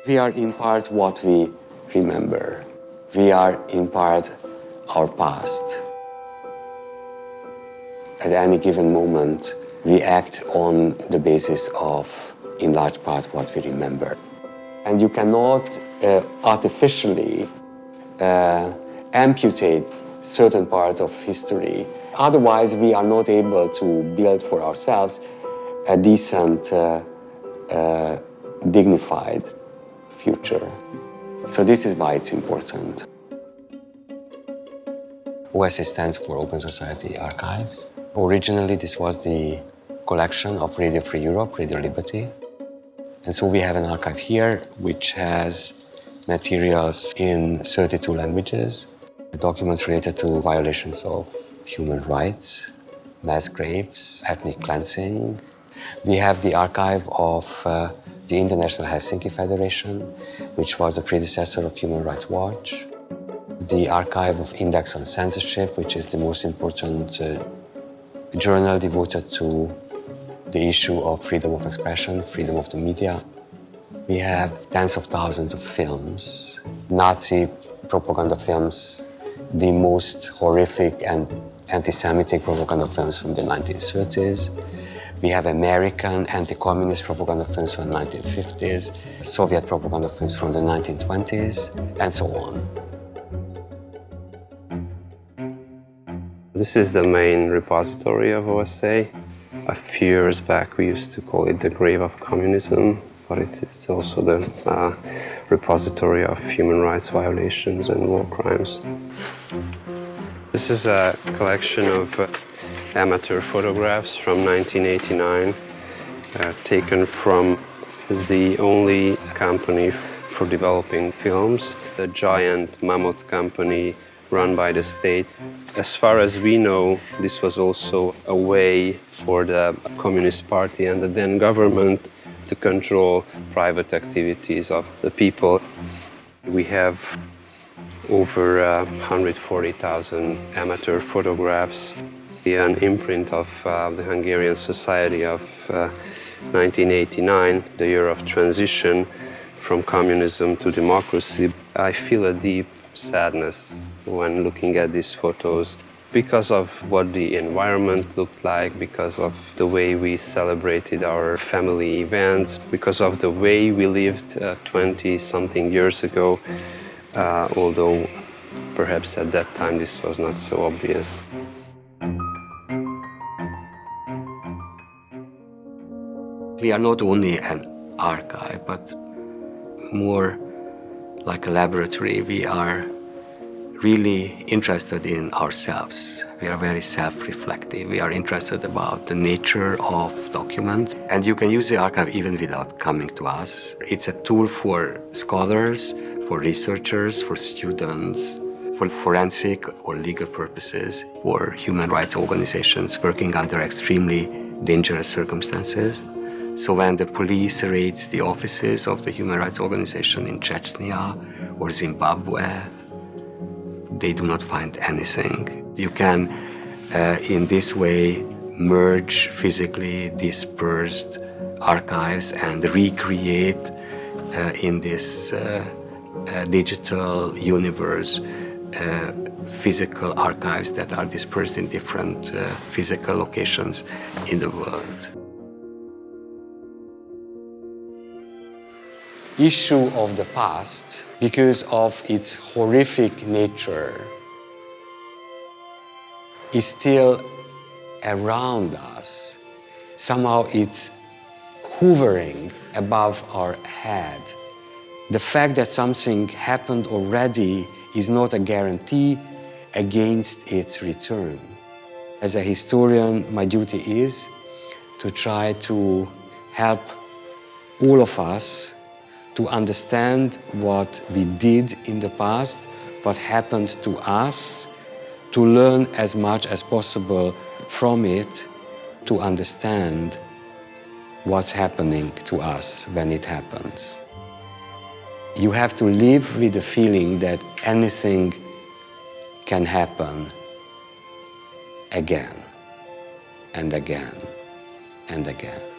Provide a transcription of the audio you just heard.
We are in part what we remember. We are in part our past. At any given moment, we act on the basis of, in large part, what we remember. And you cannot artificially amputate certain parts of history. Otherwise, we are not able to build for ourselves a decent, dignified future. So this is why it's important. OSA stands for Open Society Archives. Originally, this was the collection of Radio Free Europe, Radio Liberty. And so we have an archive here which has materials in 32 languages, documents related to violations of human rights, mass graves, ethnic cleansing. We have the archive of the International Helsinki Federation, which was the predecessor of Human Rights Watch. The archive of Index on Censorship, which is the most important journal devoted to the issue of freedom of expression, freedom of the media. We have tens of thousands of films, Nazi propaganda films, the most horrific and anti-Semitic propaganda films from the 1930s. We have American anti-communist propaganda films from the 1950s, Soviet propaganda films from the 1920s, and so on. This is the main repository of OSA. A few years back, we used to call it the grave of communism, but it is also the repository of human rights violations and war crimes. This is a collection of amateur photographs from 1989, taken from the only company for developing films, the giant mammoth company run by the state. As far as we know, this was also a way for the Communist Party and the then government to control private activities of the people. We have over 140,000 amateur photographs, an imprint of the Hungarian Society of 1989, the year of transition from communism to democracy. I feel a deep sadness when looking at these photos because of what the environment looked like, because of the way we celebrated our family events, because of the way we lived 20-something years ago, although perhaps at that time this was not so obvious. We are not only an archive, but more like a laboratory. We are really interested in ourselves. We are very self-reflective. We are interested about the nature of documents. And you can use the archive even without coming to us. It's a tool for scholars, for researchers, for students, for forensic or legal purposes, for human rights organizations working under extremely dangerous circumstances. So when the police raids the offices of the human rights organization in Chechnya or Zimbabwe, they do not find anything. You can, in this way, merge physically dispersed archives and recreate in this digital universe physical archives that are dispersed in different physical locations in the world. Issue of the past, because of its horrific nature, is still around us. Somehow it's hovering above our head. The fact that something happened already is not a guarantee against its return. As a historian, my duty is to try to help all of us to understand what we did in the past, what happened to us, to learn as much as possible from it, to understand what's happening to us when it happens. You have to live with the feeling that anything can happen again and again and again.